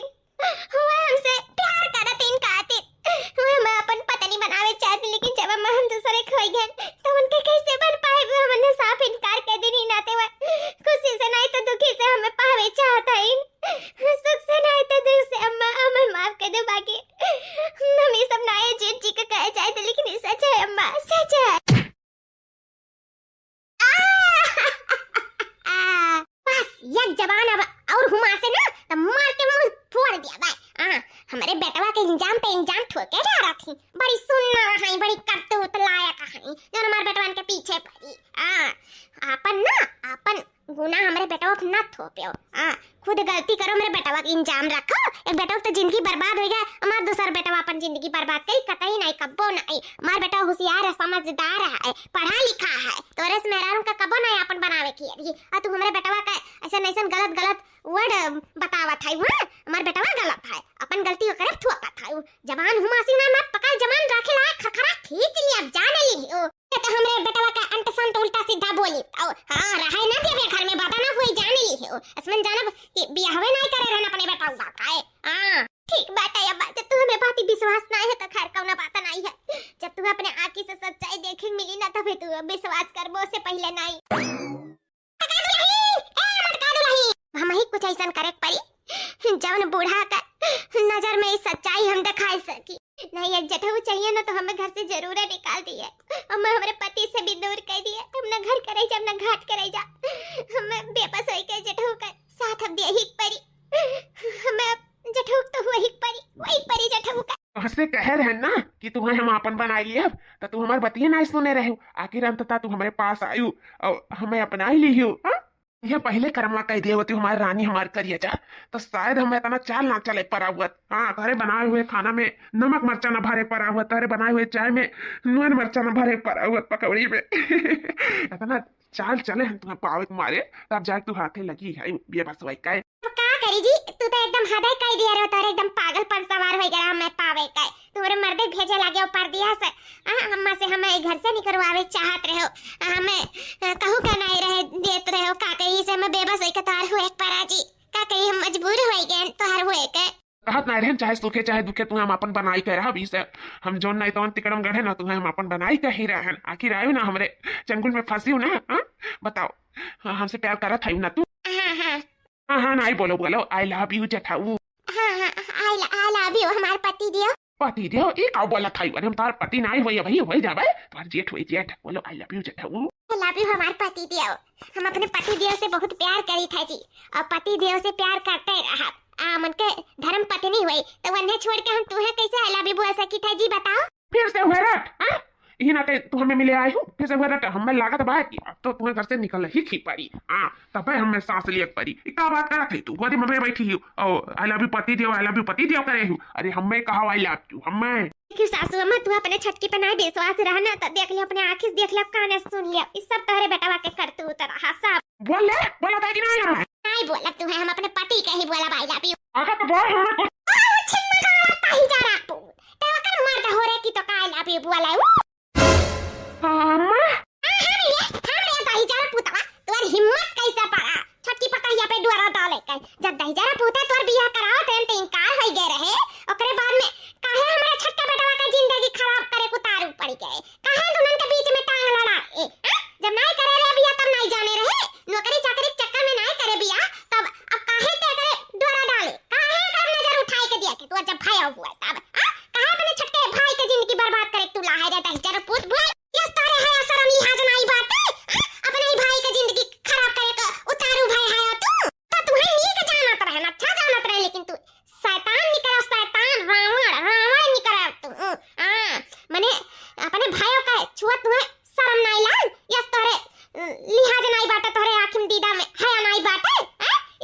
वो हमसे प्यार करतीन काती, वो हम अपन पत्नी बनावे चाहती, लेकिन जब अम्मा हम दूसरे खोई गए तो उनके कैसे बन पाए। वो हमने साफ इनकार कर दी, नहीं नाते हुए खुशी से नहीं तो दुखी से हमें पावे चाहता है, सुख से नहीं तो दुख से। अम्मा हमें माफ कर दो, बाकी हम ये सब नाये जेठ जी को कहे चाहते, लेकिन ये सच है अम्मा, सच है। एक जबान अब और हुमा से ना तो मार के मुंह फोड़ दिया भाई। हमारे बेटवा के इंजाम पे इंजाम ठोके जा रहा थी, बड़ी सुनना है, बड़ी करतूत लायक है जो हमारे बेटवान के पीछे पड़ी। अपन ना अपन गुना हमारे बेटवा को ना थोपियो। खुद गलती करो, मेरे बेटवा का इंजाम रखो। एक बेटवा तो जिंदगी बर्बाद हो गया, हमारा दूसरा बेटवा अपन जिंदगी बर्बाद करी कतई नहीं, कब्बो नहीं। हमारा बेटा होशियार है, समझदार है, पढ़ा लिखा है, तो रस मेहरारू का कब्बो नहीं अपन बनावे की अभी। और तू हमारे बेटवा का ऐसा नहीं गलत वर्ड बतावत है। हमारे बेटवा गलत है, अपन गलती करे थोपत है। जबान हुमासी ना मत पकड़, जबान रखे लायक खखरा खींच लिया, अब जाने ली। ये तो हमरे बेटवा का अंत संत उल्टा सीधा बोली और हां रहे ना दे घर में बात ना हुई जाने ली है असमन जानब कि बियाहवे नहीं करे रहना अपने बेटा का काए हां ठीक बात है। अब बात तू हमें बात विश्वास नहीं है तो खैर कौन बात नहीं है। जब तू अपने आंखी से सच्चाई देखे मिली ना तब तू विश्वास करबो से पहले नहीं हम ही कुछ ऐसा करे पड़ी जवन बूढ़ा का नजर में इस सच्चाई हम दिखाई सकी नहीं। एक जठऊ चाहिए ना तो हमें घर से जरूर निकाल दिए हमें हमारे पति से भी दूर कर दिए। हमने घर करे जा हमने घाट करे जा हमें बेबस होई के जठऊ का साथ अब दे ही पड़ी हमें जठऊ तो वही परी जठऊ का हंसे कह रहे ना कि तुम्हें हम आपन बना लिए अब तो तुम हमारे बतिये नहीं सुने रहे हो। आखिर अंततः तू हमारे पास आयु और हमें अपना ही ली हो। ये पहले कर्मा कह दिए होती हमारी रानी हमारे करिए जा तो शायद हमें इतना चाल ना चले पड़ा हुआ। हाँ तारे बनाए हुए खाना में नमक मरचा न भरे पड़ा हुआ, तारे बनाए हुए चाय में नून मरचा न भरे पड़ा हुआ, पकौड़ी में इतना चाल चले हम तुम्हें पावे तुम्हारे तब जाके तू हाथे लगी है ये बस वही का करी जी। तू तो एकदम हदय कह दिया रे तो एकदम पागलपन सवार हो गया मैं पावे का तुम्हारे मर्दे भेजे लागे ऊपर दिया से अम्मा से हमें घर से निकलवावे चाहत रहे हो हमें कहू का नहीं रहे देत रहे हो का कहीं से मैं बेबस होई के तार हुए परा जी का कहीं हम मजबूर हो गए तोहर हुए के कहत नहीं रहे चाहे सुखे चाहे दुखे तुम्हें हम अपन बनाई कह रहा से हम जोन नहीं तो तिकड़म गढ़े ना तुम्हें हम अपन बनाई कह ही रहे आखिर आयु ना हमरे चंगुल में फंसी हूँ ना बताओ हमसे प्यार करत है ना तू। हाँ नहीं बोलो बोलो आई लव यू जठाऊ। आई लव यू हमार पति दियो एक आओ बोला था हम तार पति नहीं होई भाई हो जावे तार जेठ होई जेठ बोलो आई लव यू जठाऊ। आई लव यू हमार पति दियो हम अपने पति देव से बहुत प्यार करी था जी और पति देव से प्यार करते रहा मन के धर्म पत्नी हुई तो वन्ने छोड़ के हम तुम्हें कैसे आई लव यू बोल सकी था जी बताओ। फिर से हुआ रट यही ना तू हमें मिले आई हूँ फिर से हुआ रट हमें लागत बा कि अब तो तुम्हें घर से निकल ही खी पड़ी तब हमें सांस लिया पड़ी क्या बात करा थी तू गोदी में बैठी हूँ और आई लव यू पति देव करे हूँ अरे हमें कहा आई लव यू हमें क्यों सासू अम्मा तू अपने छटकी पे नहीं विश्वास रहना तो देख ले अपने आंखें देख ले कान सुन लिया इस सब तोहरे बेटा के करते उतर सब बोला था कि नहीं हमें नहीं बोला तू है हम अपने पति का ही बोला आई लव यू आगे तो बोल हमें कुछ छिन्ना का ही जा रहा तू तेरा कर मर्द हो रे की तो का आई लव यू बोला अम्मा हमरे दही जरा पुतवा तोर हिम्मत कैसे पड़ा छटकी पतैया पे डोरा डाले के जब दही जरा पुता तोर बियाह कराओ तो इनकार हो गए रहे ओकरे बाद में काहे हमारे छटका बेटवा का जिंदगी खराब करे को तारू पड़ गए काहे दुल्हन के बीच में टांग लड़ा जब नहीं करे रे बियाह तब नहीं जाने रहे नौकरी चाकरी चक्कर में नहीं करे बियाह तब अब काहे ते करे डोरा डाले काहे कर नजर उठाए के दिया के तू जब भाई हुआ तब काहे अपने छटके भाई के जिंदगी बर्बाद करे तू लाहे रे दही जरा पुत बोल यस तारे है शर्म लिहाज नहीं बात अपने ही भाई की जिंदगी खराब करे का उतारू भाई है तो तुम्हें नीक जानत रहे अच्छा जानत रहे लेकिन तू शैतान निकला शैतान रावण निकला तू माने अपने भाइयों का छुआ तुम्हें शर्म नहीं लाल यस तारे लिहाज नहीं बात तोरे आंखों दीदा में है नहीं बात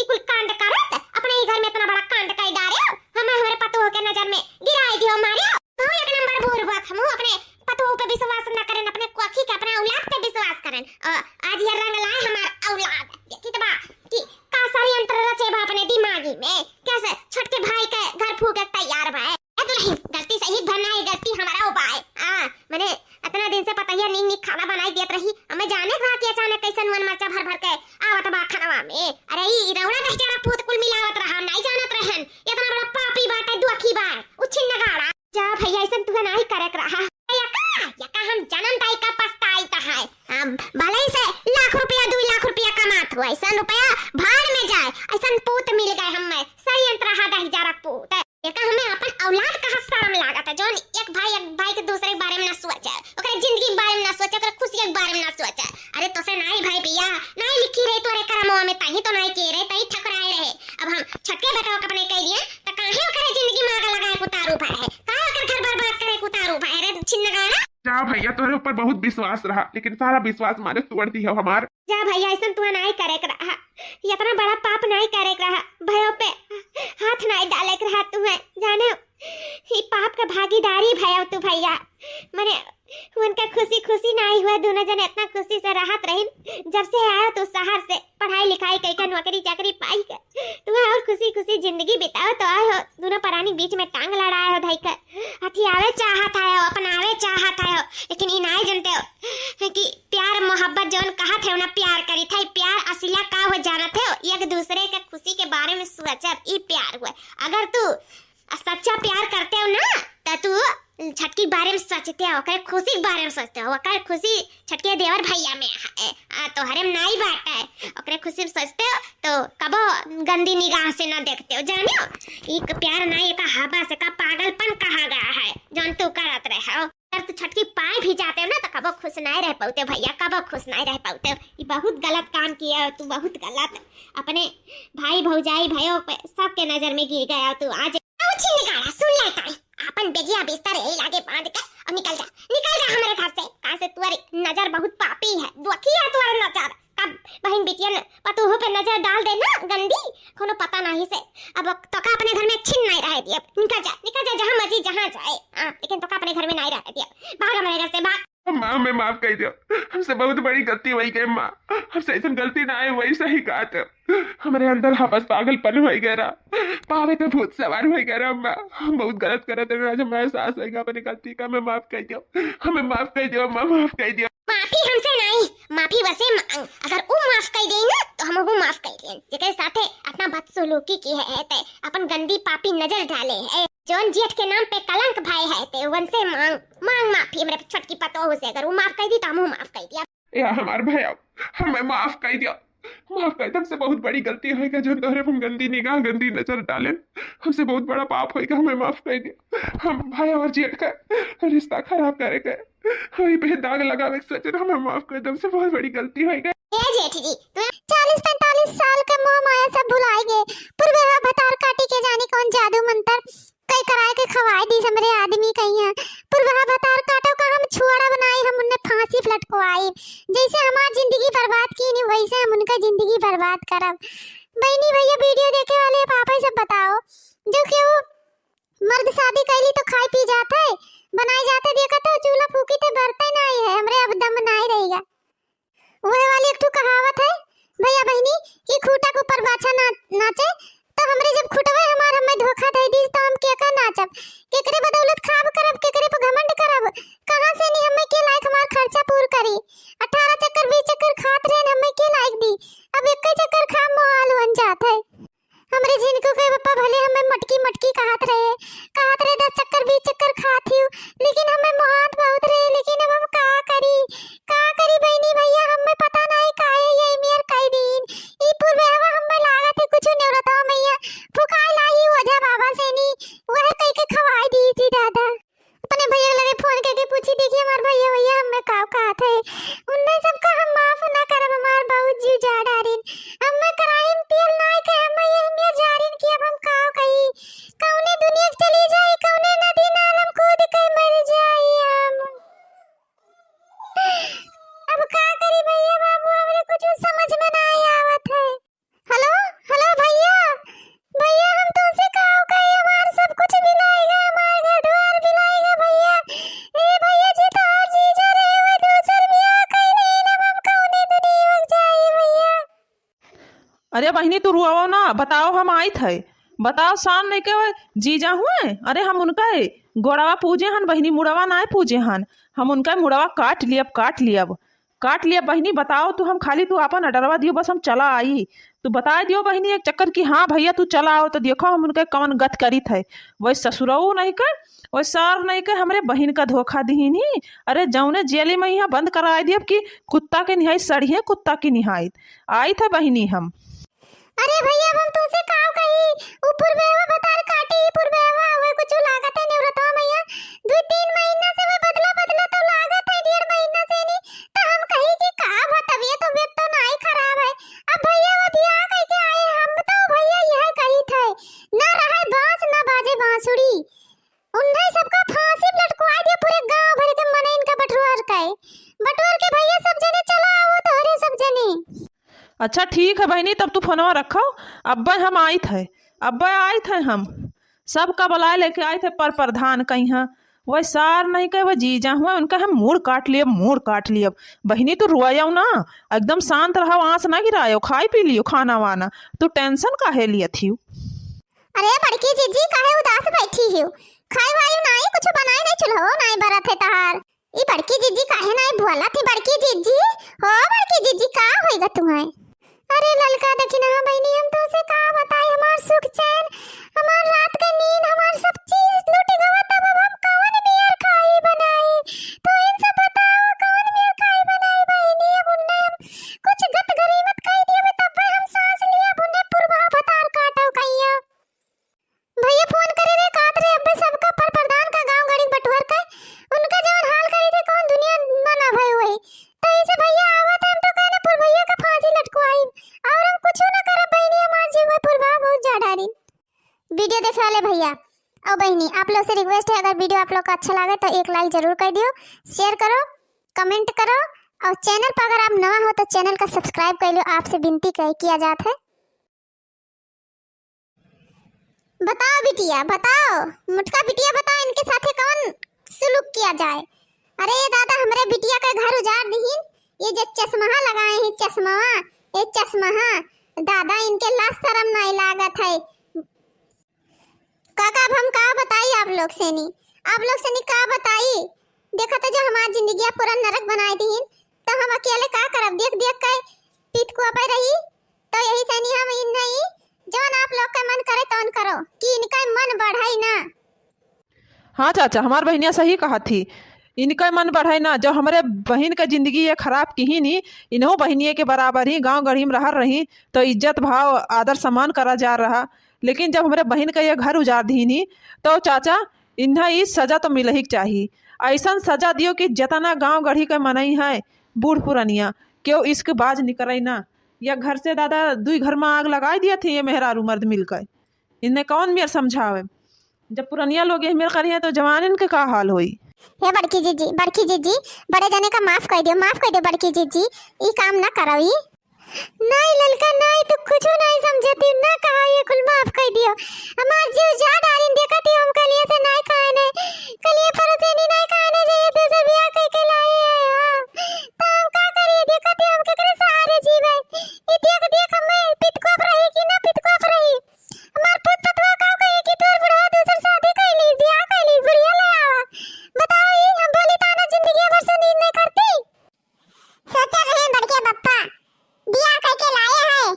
इकुल कांड करत अपने ही घर में इतना बड़ा कांड कर डारे हमें पतों के नजर में गिराई दियो मारियो तो एक नंबर बुरबक हम अपने पतों पे विश्वास न करें अपने कोखी के अपने औलाद पे विश्वास करें आज ये रंग लाए हमारा औलाद देखी तो बा कि का सारी यंत्र रचे बा अपने दिमागी में कैसे छोटे भाई के घर फूके तैयार बा ए दुल्हन गलती सही बनाई गलती हमारा उपाय मैंने इतना दिन से पता ही नी खाना बनाई देत रही हमें जाने था कि अचानक कैसे मन मरचा भर भर के आवत बा खाना में अरे ई रौड़ा बेचारा पूत कुल मिलावत रहा नहीं जानत रहन इतना बड़ा पापी बाटे दुखी बा उछिन नगाड़ा जा भैया ऐसा तू नहीं करे रहा यका हम जन्म दाई का पछताई ता है हम भले से लाख रुपया 2 लाख रुपया कमात हो ऐसा रुपया भाड़ में जाए ऐसा पूत मिल गए हमें संयंत्र हादा ही जारा पूत यका हमें अपन औलाद का शर्म लागत है जोन एक भाई के दूसरे के बारे में ना सोचे ओकरे जिंदगी के बारे में ना सोचे ओकरे खुशी के बारे में ना सोचे अरे तो से नहीं भाई भैया नहीं लिखी रही तोरे करमवा में तही तो नहीं के रहे तही ठकराए रहे अब हम छटके बेटा के अपने कह दिए त काहे ओकरे जिंदगी में आग लगाए को तारू भाई है काहे ओकर घर बर्बाद करे को तारू भाई रे छिन्नगाड़ा जा भैया तुम्हारे ऊपर बहुत विश्वास रहा लेकिन सारा विश्वास मारे तोड़ दिया हमार जा भैया ऐसा तू नहीं करे रहा इतना बड़ा पाप नहीं करे रहा भयो पे हाथ नहीं डाले रहा तुम्हें जाने ही पाप का भागीदारी भयो तू भैया मने उनका खुशी नहीं हुआ दोनों जने इतना खुशी से राहत रही जब से आया तो शहर से पढ़ाई लिखाई कई नौकरी चाकरी पाई कर तुम्हें और खुशी जिंदगी बिताओ तो आए हो दोनों परानी बीच में टांग लड़ाए हो धाई कर हथी आवे चाहत है अपनावे चाहत है लेकिन ये नहीं जानते हो बचब ई प्यार हुए। अगर तू सच्चा प्यार करते हो ना तो तू छटकी बारे में सोचते हो, ओकर खुशी के बारे में सोचते हो। ओकर खुशी छटके देवर भैया में है तो हरे में नहीं बात है। ओकरे खुशी में सोचते हो तो कबो गंदी निगाह से ना देखते हो। जानियो एक प्यार नहीं एक हवा से का पागलपन कहा गया है जौन तू करत रहे हो। अगर तू छटकी पाए भी जाते हो ना तो कबो खुश नहीं रह पाते भैया, कबो खुश नहीं रह पाते। ये बहुत गलत काम किया हो तू, बहुत गलत। अपने भाई भौजाई भाइयों पे सबके नजर में गिर गया तू। आज निकाला सुन ले ताई अपन बेगिया बिस्तर यही लागे बांध के और निकल जा हमारे घर से। कहां से तुम्हारी नजर बहुत पापी है, दुखी है तुम्हारी नजर। कब बहन बेटिया पतोह पे नजर डाल दे ना गंदी, कोनो पता नहीं से। अब तो का अपने घर में छिन नहीं रह दिया। निकल जा जहां मर्जी जहां जाए, लेकिन तो का अपने घर में नहीं रह दिया। भाग हमारे घर से भाग। माँ मैं माफ कर दियो, हमसे बहुत बड़ी गलती वही गई माँ। हमसे ऐसा गलती ना आए वही सही कहा था। हमारे अंदर हवस पागलपन हो गया, पावे तो भूत सवार हो गया माँ। हम बहुत गलत कर रहे थे, मैं एहसास है अपनी गलती का। मैं माफ कर दियो, हमें माफ कर दियो माँ, माफ कर दियो। माफी हमसे नहीं, माफी वैसे मांग। अगर वो माफ कर दे ना तो हम वो माफ कर दें। जेके साथे अपना बदसलूकी की है ते अपन गंदी पापी नजर डाले है, जौन जेठ के नाम पे कलंक भाई है ते उनसे मांग माफी। मेरे छटकी पतोह से अगर वो माफ कर दी तो हम माफ कर दिया। या हमारे भैया हमें माफ कर दिया, माफ कर। हमसे बहुत बड़ी गलती होगा जो तोहरे हम गंदी निगाह गंदी नजर डाले। हमसे बहुत बड़ा पाप होगा, हमें माफ कर दिया। हम भाई और जेठ का रिश्ता खराब करे गए, वही पे दाग लगावे सोचे, हमें माफ कर दो। हमसे बहुत बड़ी गलती होगा। ए जेठ जी तुम 40-45 साल के मोह माया सब भुलाए गए। पूर्वे भतार काटी के जाने कौन जादू मंत्र कई कराए के खवाए दी हमरे आदमी कहिया। पूर्वा भतार काटो का हम छुआड़ा बनाई, हम उन्हें फांसी लटकवाई। जैसे हमारी जिंदगी बर्बाद की नहीं वैसे हम उनका जिंदगी बर्बाद करब। बहनी भैया वीडियो देखे वाले पापा सब बताओ, जो कि वो मर्द शादी कैली तो खाई पी जाता है, बनाए जाते देखा तो चूल्हा फूकी तो बरते नहीं है, हमरे अब दम नहीं रहेगा। वह वाली एक कहावत है भैया बहनी कि खूटा के ऊपर बाछा नाचे, तो हमरे जब खुटवे हमार हमें धोखा दे दी तो हम के का नाचब, केकरे बदौलत खाब करब, केकरे पे घमंड करब। कहां से नहीं हमें के लायक हमार खर्चा पूर करी। 18 चक्कर 20 चक्कर खात रहे हमें के लायक दी, अब एक चक्कर खा मोहाल बन जात है। हमरे जिनको के पापा भले हमें मटकी मटकी कहत रहे 10 चक्कर 20 चक्कर खाती हूं, लेकिन हमें मोहात बहुत रहे। लेकिन अब हम का करी बहनी भैया, हमें पता नहीं काहे ये मेर कई दिन ई पूर्वे हवा हमें लागत है कुछ नेवरता मैया फुकाई लाई ओझा बाबा से नी वह कई के खवाई दी थी दादा। अपने भैया लगे फोन करके पूछी देखिए हमार भैया हमें का कहत है, उन्ने सबका हम माफ ना करब। हमार बहुत जीव जा डारिन हमें कराइम तेल नहीं के हमें ये में जारिन कि अब हम का कही कौने दुनिया चली जाए, कौने नदी नालम कूद के मर जाए हम। अब का करी भैया बाबू, हमरे कुछ समझ में नहीं आवत है। हेलो भैया हम तुमसे कहो कहीं हमार सब कुछ मिलाएगा, हमारे घर द्वार मिलाएगा भैया। ए भैया जी तो हर चीज रे वो दूसर ब्याह कहीं नहीं ना, हम कौने दुनिया में जाए भैया। अरे बहनी तू रुआओ ना, बताओ हम आई थे, बताओ शान नहीं के जीजा हुए। अरे हम उनका गोड़वा पूजे हन बहनी, मुड़वा ना पूजे हन, हम उनका मुड़वा काट लिया बहनी। बताओ तू, हम खाली तू अपन अडरवा दियो बस हम चला आई। तू बता दियो बहनी एक चक्कर कि हाँ भैया तू चला आओ, तो देखो हम उनके कौन गत करी थे। वही ससुरऊ नहीं कर वही सार नहीं कर हमरे बहन का धोखा दी नहीं। अरे जौने जेली में यहाँ बंद करा दिए कि कुत्ता के निहाई सड़िए कुत्ता की निहाई आई थे बहनी हम। अरे भैया हम तुमसे काव कही ऊपर बेवा बतार काटी ऊपर बेवा वे कुछ लागत है निवृत्ता भैया 2-3 महीना से वे बदला तो लागत है 1.5 महीना से नहीं, तो हम कही कि का हो तबीयत तो नहीं खराब है। अब भैया वो बियाह कह के आए, हम तो भैया यह कही थे ना रहे बांस ना बाजे बांसुरी, उन्हें सबका फांसी लटकवा दिया पूरे गांव भर के मने इनका बटवार के भैया सब जने चला आओ तो अरे सब जने। अच्छा ठीक है बहनी, तब तू फोनवा रखो। अब्बा हम आई थे हम सबका बुलाए लेके आए थे पर प्रधान कहीं हाँ वह सार नहीं कहे वह जीजा हुआ उनका हम मूड काट लिए। बहनी तू रुआयो ना, एकदम शांत रहो, आंस ना गिरायो, खाई पी लियो खाना वाना, तू टेंशन काहे लिया थी। अरे बड़की जीजी काहे उदास बैठी हो, खाए वाली नहीं कुछ बनाए नहीं चुल्हो नहीं बरत है तहार। ई बड़की जीजी काहे नहीं बोला थी बड़की जीजी हो, बड़की जीजी का होएगा तुम्हें। अरे ललका देखी ना बहनी, हम तो उसे का बताई, हमार सुख चैन, हमार रात का नींद, हमार सब चीज लूट गवा। तब अब हम कौन बियर खाई बनाई, तो इनसे बताओ कौन बियर खाई बनाई बहनी। अब उन्ने कुछ गत गरीबत कह दिया, तब हम सांस लिया, उन्ने पूर्वा बतार काटो कहिया। भैया फोन करे रे कात रे, अब सबका पर प्रधान का गांव घड़ी बटवर का उनका जवन हाल करी थे कौन दुनिया मना भई हुई। तो इसे भैया आवत हम तो कहने पुर भैया का फांसी लटकवाई, और हम कुछ ना करब बहनी, हमार जीव में पुरवा बहुत जाडारी। वीडियो देखे वाले भैया और बहनी आप लोग से रिक्वेस्ट है, अगर वीडियो आप लोग को अच्छा लगे तो एक लाइक जरूर कर दियो, शेयर करो, कमेंट करो, और चैनल पर अगर आप नवा हो तो चैनल का सब्सक्राइब कर लो, आपसे विनती किया जाता है। बताओ बिटिया बताओ, मुटका बिटिया बताओ, इनके साथे कौन सुलूक किया जाए। अरे दादा हमरे बिटिया का घर उजाड़ दीहिन, ये जो चश्मा लगाए हैं चश्मा, ये चश्मा दादा इनके लाश शर्म नहीं लागत है। काका अब हम का बताई आप लोग से नहीं का बताई। देखा तो जो हमारी जिंदगी पूरा नरक बनाई दीहिन, तो हम अकेले का करब, देख देख के पीठ को पे रही। तो यही से नहीं हम इन नहीं जौन आप लोग का मन करे तौन करो, कि इनका मन बढ़ाई ना। हाँ चाचा, हमार बहनिया सही कहा थी, इनका मन बढ़ाई ना। जब हमारे बहन का जिंदगी ये खराब की ही नहीं, इन्हों बहनिए के बराबर ही गांव गढ़ी में रह रही तो इज्जत भाव आदर सम्मान करा जा रहा। लेकिन जब हमारे बहन का ये घर उजाड़ दी नहीं, तो चाचा इन्हें इस सजा तो मिल ही चाहिए। ऐसा सजा दियो कि जतना गांव गढ़ी का मनई है बूढ़ पुरानिया क्यों इसके बाज निकल ना। या घर से दादा दुई घर में आग लगाई दिया थे ये मेहरारू मर्द मिलकर, इन्हें कौन मेरे समझावे। जब पुरानिया लोग ये मेरे करिए तो जवान इनके का हाल होई। हे बड़की जीजी बड़े जने का माफ कर दियो बड़की जीजी, ई काम ना करो। ई नहीं ललका नहीं, तू कुछ नहीं समझती ना, कहा ये कुल माफ कर दियो। हमार जीव जा डारिन देखती हम कलिए से नहीं खाने, कलिए फरसे नहीं खाने जाइए, दूसरे बियाह कह के लाए हैं। तो हम का करिए, देखती हम के करे सहारे जीव है। ई देख देख हमें पित को रही कि ना पित को रही। हमार पुत पतवा का कहे कि तोर बुढ़वा दूसर शादी कर ली, बियाह कर ली, बुढ़िया ले आवा। बताओ ये हम बोली ताना जिंदगी भर से नींद नहीं करती। सोचा रहे बड़के बप्पा बियाह करके लाए हैं,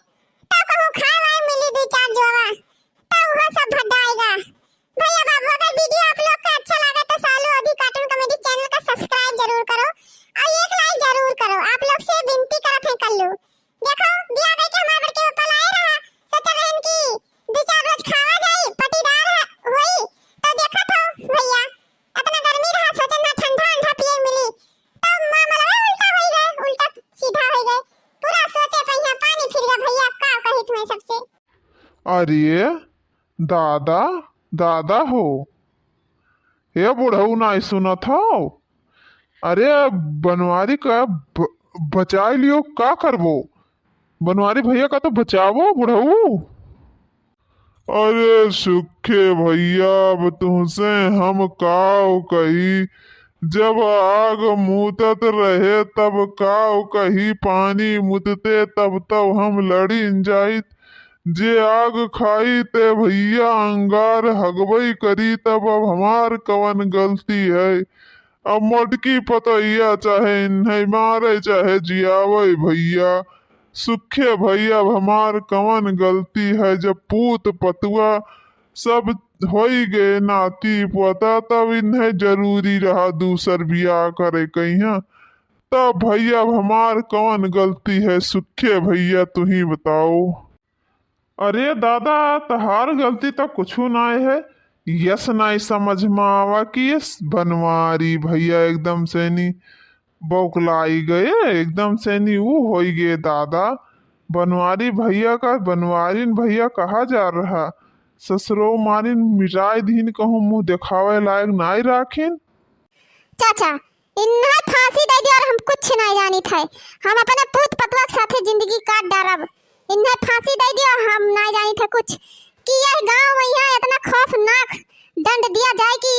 तो कहूं खाए वाए मिली दो चार जोवा, तो वो सब भटाएगा। भैया बाबू अगर वीडियो आप लोग को अच्छा लगा तो सालू अभी कार्टून कॉमेडी चैनल का सब्सक्राइब जरूर करो और एक लाइक जरूर करो। आप लोग से विनती करत है कल्लू। देखो बियाह करके हमारे बड़के बप्पा लाए रहा, सोचा रहन की दो चार रोज खावा जाई, पटीदार होई, तो देखा था भैया इतना गर्मी रहा, सोचा ना ठंडा ठंडा पिए मिली, तो मामला उल्टा हो गए, उल्टा सीधा हो गए, पूरा सोचे पहिया पानी फिर गया। भैया का कही तुम्हें सबसे। अरे दादा दादा हो, ये बुढ़ऊ नहीं सुनत हो। अरे बनवारी का बचा लियो, का करबो, बनवारी भैया का तो बचावो बुढ़ऊ। अरे सुखे भैया अब तुमसे हम काव कही, जब आग मुतत रहे तब काव कही, पानी मुतते तब तब हम लड़ी जाइत, जे आग खाई ते भैया अंगार हगबई करी, तब अब हमार कवन गलती है। अब मोटकी पतैया चाहे इन्हें मारे चाहे जियावे भैया, सुखे भैया अब हमार कवन गलती है। जब पूत पतुआ सब होई गए नाती पोता, तब इन्हें जरूरी रहा दूसर बियाह करे कहिया, तब भैया अब हमार कवन गलती है। सुखे भैया तू ही बताओ। अरे दादा तहार गलती तो कुछ ना है, यस नहीं समझ में आवा कि ये बनवारी भैया एकदम से नहीं बौखलाई गए, एकदम से नहीं वो हो गए दादा। बनवारी भैया का बनवारिन भैया कहा जा रहा, ससुरो मारिन मिटाई दीन कहूँ मुँह दिखावे लायक नहीं राखिन। चाचा इन्हें फांसी दे दी और हम कुछ नहीं जानी थे, हम अपने पूत पतवा के साथे जिंदगी काट डालब। इन्हें फांसी दे दी और हम नहीं जानी थे कुछ, कि यह गांव में यहाँ इतना खौफनाक दंड दिया जाए कि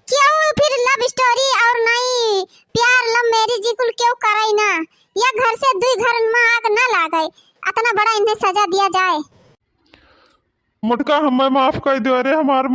क्यों फिर लव स्टोरी और नहीं प्यार लव मैरिज कुल क्यों कराई ना, या घर से दुई घर में आग ना लागे, इतना बड़ा इन्हें सजा दिया जाए। मुटका हमें माफ कर दो। अरे हमार